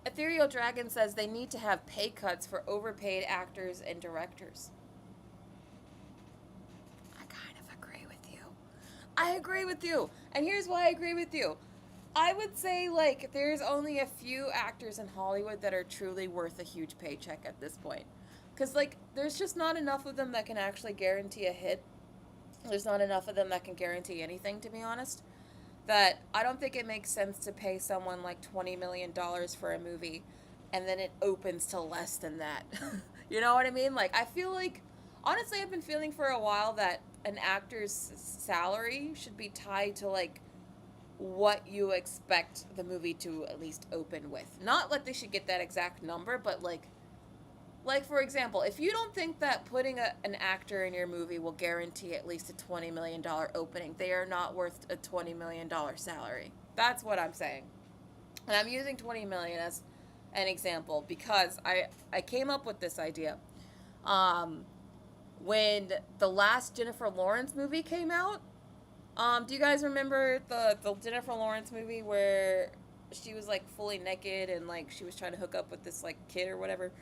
Ethereal Dragon says they need to have pay cuts for overpaid actors and directors. I kind of agree with you. I agree with you. And here's why I agree with you. I would say, like, there's only a few actors in Hollywood that are truly worth a huge paycheck at this point. Because, like, there's just not enough of them that can actually guarantee a hit. There's not enough of them that can guarantee anything, to be honest. That I don't think it makes sense to pay someone like $20 million for a movie and then it opens to less than that. You know what I mean? Like, I feel like, honestly, I've been feeling for a while that an actor's salary should be tied to, like, what you expect the movie to at least open with. Not like they should get that exact number, but like for example, if you don't think that putting an actor in your movie will guarantee at least a $20 million opening, they are not worth a $20 million salary. That's what I'm saying. And I'm using 20 million as an example because I came up with this idea. Um, when the last Jennifer Lawrence movie came out, do you guys remember the Jennifer Lawrence movie where she was like fully naked and like she was trying to hook up with this like kid or whatever?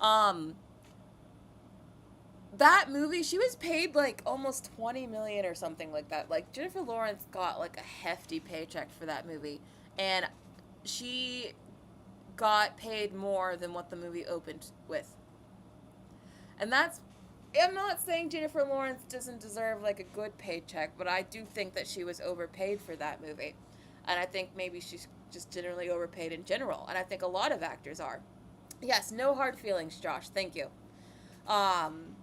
Um, that movie, she was paid like almost 20 million or something like that. Like Jennifer Lawrence got like a hefty paycheck for that movie, and she got paid more than what the movie opened with. And that's, I'm not saying Jennifer Lawrence doesn't deserve like a good paycheck, but I do think that she was overpaid for that movie. And I think maybe she's just generally overpaid in general, and I think a lot of actors are. Yes, no hard feelings, Josh. Thank you. Um,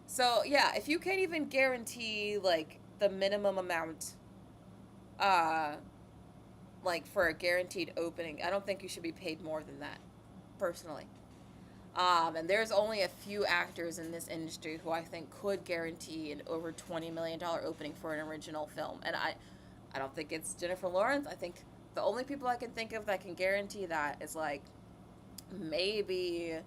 so yeah, if you can't even guarantee like the minimum amount, uh, like for a guaranteed opening, I don't think you should be paid more than that, personally. And there's only a few actors in this industry who I think could guarantee an over $20 million opening for an original film, and I don't think it's Jennifer Lawrence. I think the only people I can think of that can guarantee that is like maybe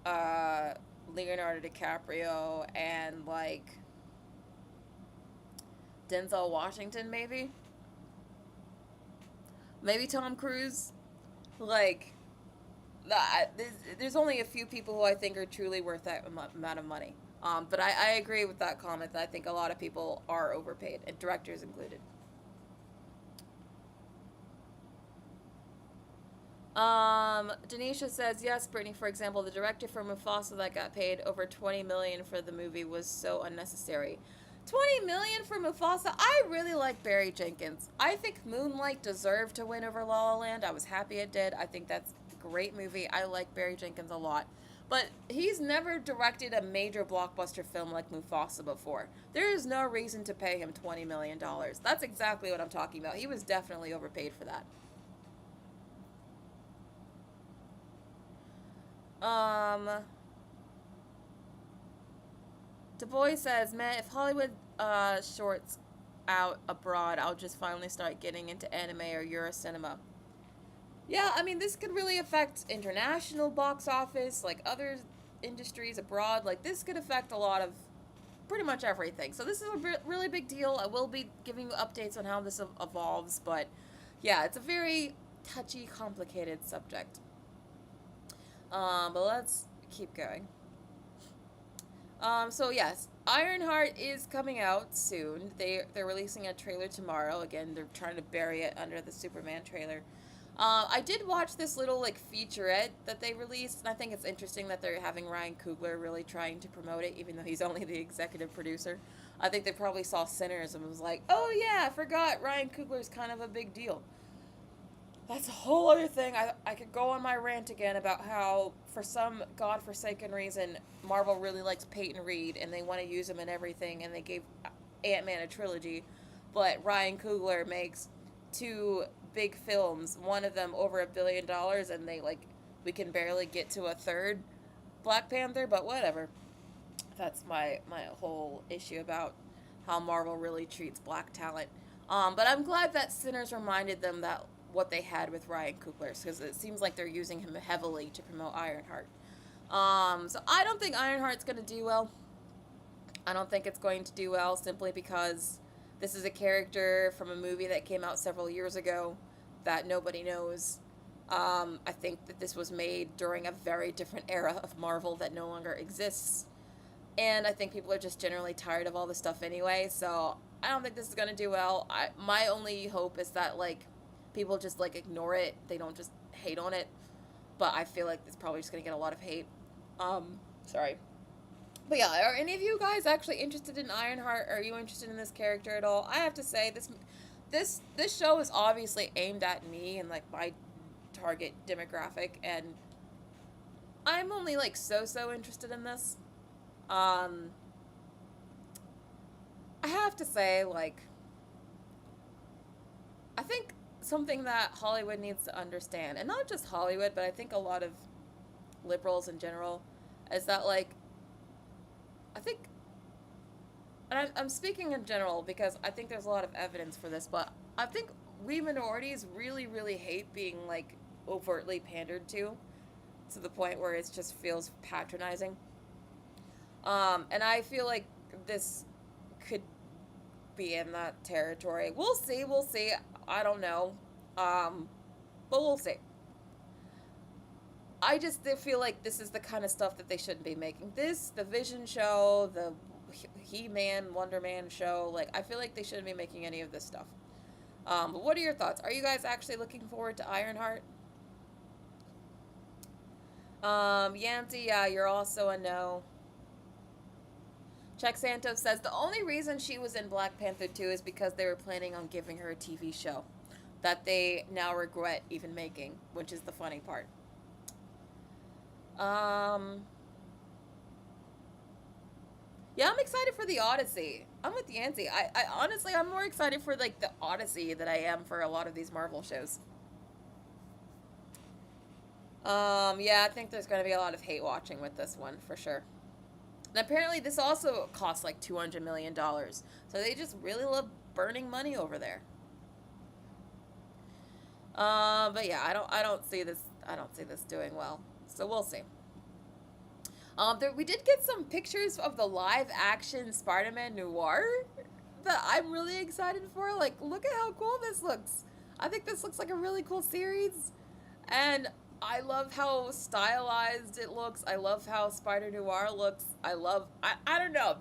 uh, Leonardo DiCaprio and like Denzel Washington, maybe Tom Cruise. Like, there's only a few people who I think are truly worth that amount of money. But I agree with that comment that I think a lot of people are overpaid, and directors included. Denisha says, yes, Brittany, for example, the director for Mufasa that got paid over 20 million for the movie was so unnecessary. 20 million for Mufasa? I really like Barry Jenkins. I think Moonlight deserved to win over La La Land. I was happy it did. I think that's a great movie. I like Barry Jenkins a lot. But he's never directed a major blockbuster film like Mufasa before. There is no reason to pay him $20 million. That's exactly what I'm talking about. He was definitely overpaid for that. Um, Du Bois says, man, if Hollywood shorts out abroad, I'll just finally start getting into anime or Euro cinema. Yeah, I mean, this could really affect international box office, like other industries abroad. Like, this could affect a lot of pretty much everything. So, this is a really big deal. I will be giving you updates on how this evolves, but yeah, it's a very touchy, complicated subject. But let's keep going. So yes, Ironheart is coming out soon. They're releasing a trailer tomorrow. Again, they're trying to bury it under the Superman trailer. I did watch this little like featurette that they released, and I think it's interesting that they're having Ryan Coogler really trying to promote it, even though he's only the executive producer. I think they probably saw Sinners and was like, "Oh yeah, I forgot Ryan Coogler's kind of a big deal." That's a whole other thing. I could go on my rant again about how, for some godforsaken reason, Marvel really likes Peyton Reed and they want to use him in everything, and they gave Ant-Man a trilogy, but Ryan Coogler makes two big films, one of them over $1 billion, and we can barely get to a third Black Panther, but whatever. That's my whole issue about how Marvel really treats black talent. But I'm glad that Sinners reminded them that what they had with Ryan Coogler, because it seems like they're using him heavily to promote Ironheart. So I don't think Ironheart's going to do well. I don't think it's going to do well simply because this is a character from a movie that came out several years ago that nobody knows. I think that this was made during a very different era of Marvel that no longer exists. And I think people are just generally tired of all this stuff anyway, so I don't think this is going to do well. My only hope is that, like, people just, like, ignore it. They don't just hate on it. But I feel like it's probably just going to get a lot of hate. Sorry. But yeah, are any of you guys actually interested in Ironheart? Are you interested in this character at all? I have to say, this show is obviously aimed at me and like my target demographic, and I'm only like so interested in this. Um, I have to say, like, I think something that Hollywood needs to understand, and not just Hollywood, but I think a lot of liberals in general, is that like I think, and I'm speaking in general because I think there's a lot of evidence for this, but I think we minorities really hate being like overtly pandered to the point where it just feels patronizing. And I feel like this could be in that territory. We'll see. We'll see. I don't know. But we'll see. I just feel like this is the kind of stuff that they shouldn't be making. This, the Vision show, the He-Man, Wonder Man show, like, I feel like they shouldn't be making any of this stuff. But what are your thoughts? Are you guys actually looking forward to Ironheart? Yancy, yeah, you're also a no. Chuck Santos says the only reason she was in Black Panther 2 is because they were planning on giving her a TV show that they now regret even making, which is the funny part. Yeah, I'm excited for the Odyssey. I'm with Yancy. I honestly, I'm more excited for like the Odyssey than I am for a lot of these Marvel shows. Yeah, I think there's going to be a lot of hate watching with this one for sure. And apparently, this also costs like $200 million. So they just really love burning money over there. But yeah, I don't see this doing well. So we'll see. We did get some pictures of the live action Spider-Man Noir that I'm really excited for. Like, look at how cool this looks. I think this looks like a really cool series. And I love how stylized it looks. I love how Spider Noir looks. I don't know.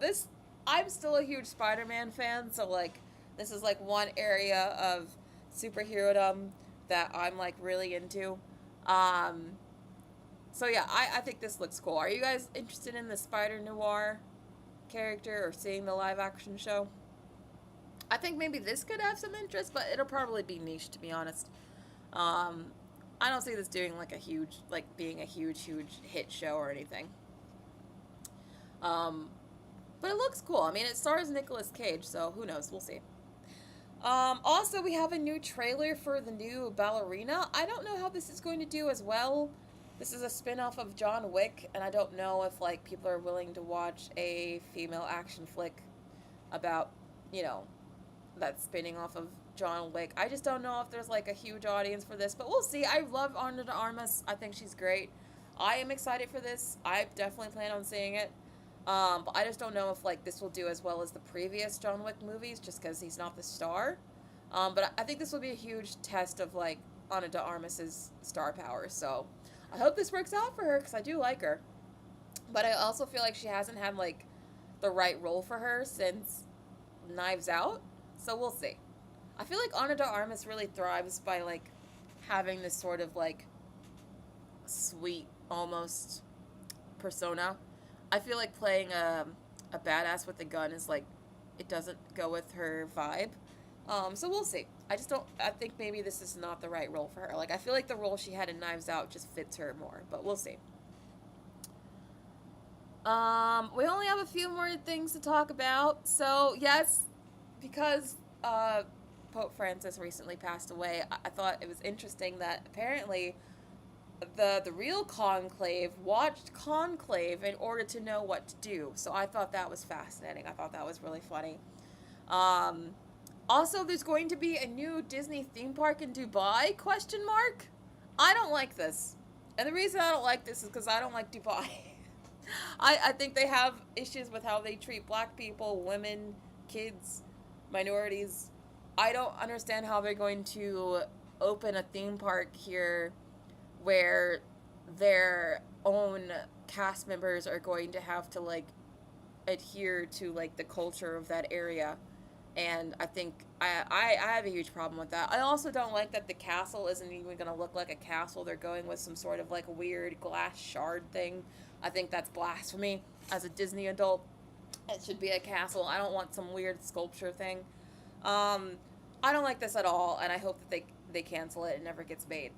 I'm still a huge Spider-Man fan, so like this is like one area of superhero-dom that I'm like really into. So yeah, I think this looks cool. Are you guys interested in the Spider Noir character or seeing the live action show? I think maybe this could have some interest, but it'll probably be niche, to be honest. I don't see this doing like being a huge hit show or anything. But it looks cool. I mean, it stars Nicolas Cage, so who knows? We'll see. Also, we have a new trailer for the new Ballerina. I don't know how this is going to do as well. This is a spin-off of John Wick, and I don't know if like people are willing to watch a female action flick about, that spinning off of John Wick. I just don't know if there's like a huge audience for this, but we'll see. I love Ana de Armas. I think she's great. I am excited for this. I definitely plan on seeing it. But I just don't know if like this will do as well as the previous John Wick movies, just because he's not the star. But I think this will be a huge test of like Ana de Armas's star power. So I hope this works out for her because I do like her. But I also feel like she hasn't had like the right role for her since Knives Out. So we'll see. I feel like Ana de Armas really thrives by like having this sort of like sweet almost persona. I feel like playing a badass with a gun is like it doesn't go with her vibe. So we'll see. I think maybe this is not the right role for her. Like I feel like the role she had in Knives Out just fits her more, but we'll see. We only have a few more things to talk about. So yes, because Pope Francis recently passed away, I thought it was interesting that apparently the real conclave watched Conclave in order to know what to do. So I thought that was fascinating. I thought that was really funny. Also, there's going to be a new Disney theme park in Dubai, ? I don't like this. And the reason I don't like this is because I don't like Dubai. I think they have issues with how they treat black people, women, kids, minorities. I don't understand how they're going to open a theme park here where their own cast members are going to have to like adhere to like the culture of that area And I think I have a huge problem with that. I also don't like that the castle isn't even going to look like a castle. They're going with some sort of like weird glass shard thing. I think that's blasphemy. As a Disney adult, it should be a castle. I don't want some weird sculpture thing. Um, I don't like this at all, and I hope that they cancel it and never gets made.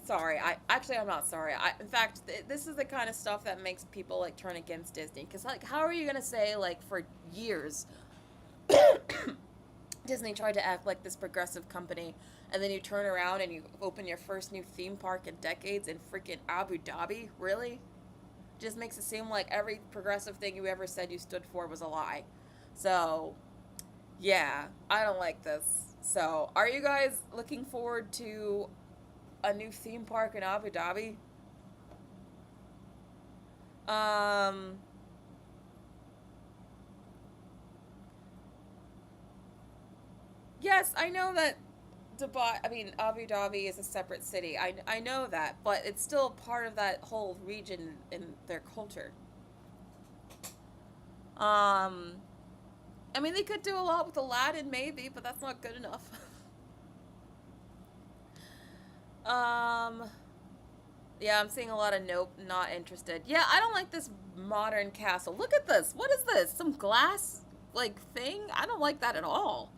Sorry, I'm not sorry. In fact, this is the kind of stuff that makes people like turn against Disney. Because like, how are you gonna say like for years Disney tried to act like this progressive company, and then you turn around and you open your first new theme park in decades in freaking Abu Dhabi? Really? Just makes it seem like every progressive thing you ever said you stood for was a lie. So, yeah, I don't like this. So, are you guys looking forward to a new theme park in Abu Dhabi? Um, yes, I know that Dubai, I mean, Abu Dhabi is a separate city. I know that, but it's still part of that whole region in their culture. Um, I mean, they could do a lot with Aladdin, maybe, but that's not good enough. um, yeah, I'm seeing a lot of nope, not interested. Yeah, I don't like this modern castle. Look at this. What is this? Some glass, like, thing? I don't like that at all.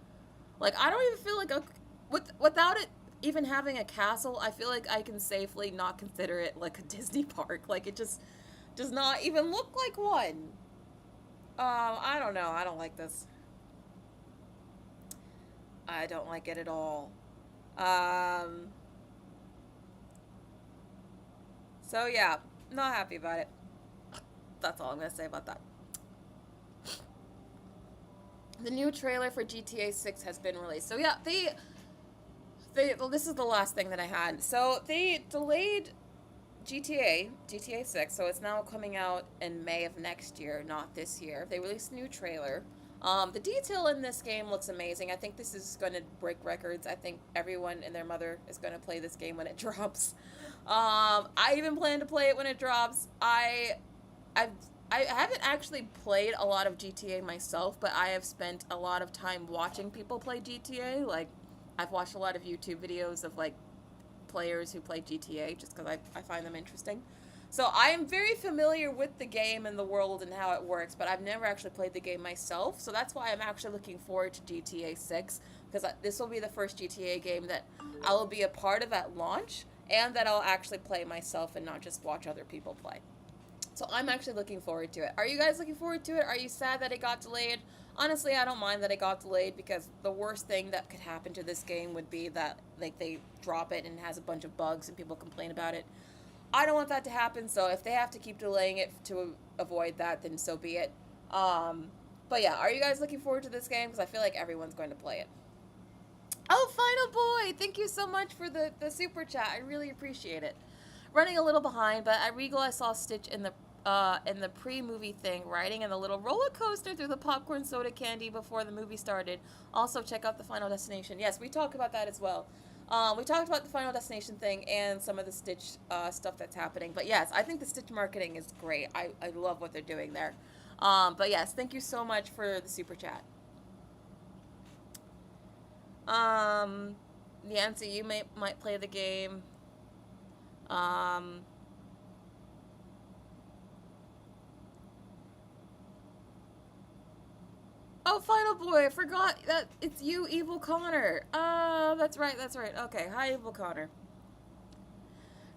Like, I don't even feel like without it even having a castle, I feel like I can safely not consider it like a Disney park. Like, it just does not even look like one. I don't know. I don't like this. I don't like it at all. Um, so yeah, not happy about it. That's all I'm gonna say about that. The new trailer for GTA 6 has been released. So yeah, well, this is the last thing that I had. So they delayed GTA 6, so it's now coming out in May of next year, not this year. They released a new trailer. The detail in this game looks amazing. I think this is going to break records. I think everyone and their mother is going to play this game when it drops. I even plan to play it when it drops. I've, I haven't actually played a lot of GTA myself, but I have spent a lot of time watching people play GTA. Like, I've watched a lot of YouTube videos of, like, players who play GTA just because I find them interesting. So I am very familiar with the game and the world and how it works, but I've never actually played the game myself. So that's why I'm actually looking forward to GTA 6, because this will be the first GTA game that I will be a part of at launch and that I'll actually play myself and not just watch other people play. So I'm actually looking forward to it. Are you guys looking forward to it? Are you sad that it got delayed? Honestly, I don't mind that it got delayed, because the worst thing that could happen to this game would be that like they drop it and it has a bunch of bugs and people complain about it. I don't want that to happen, so if they have to keep delaying it to avoid that, then so be it. But yeah, are you guys looking forward to this game? Because I feel like everyone's going to play it. Oh, Final Boy! Thank you so much for the super chat. I really appreciate it. Running a little behind, but at Regal I saw Stitch in the pre-movie thing, riding in the little roller coaster through the popcorn soda candy before the movie started. Also, check out the Final Destination. Yes, we talked about that as well. We talked about the Final Destination thing and some of the Stitch stuff that's happening. But yes, I think the Stitch marketing is great. I love what they're doing there. But yes, thank you so much for the super chat. The MCU might play the game. Um, oh, Final Boy, I forgot that it's you, Evil Connor. That's right, that's right. Okay, hi, Evil Connor.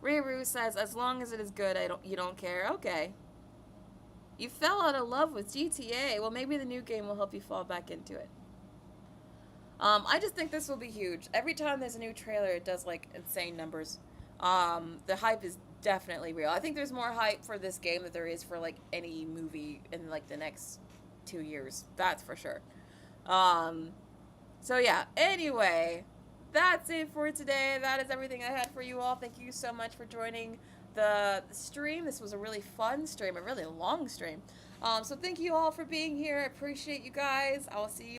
Ruru says, as long as it is good, you don't care. Okay. You fell out of love with GTA. Well, maybe the new game will help you fall back into it. I just think this will be huge. Every time there's a new trailer, it does, like, insane numbers. The hype is definitely real. I think there's more hype for this game than there is for, like, any movie in, like, the next 2 years. That's for sure. So yeah, anyway, that's it for today. That is everything I had for you all. Thank you so much for joining the stream. This was a really fun stream, a really long stream. So thank you all for being here. I appreciate you guys. I will see you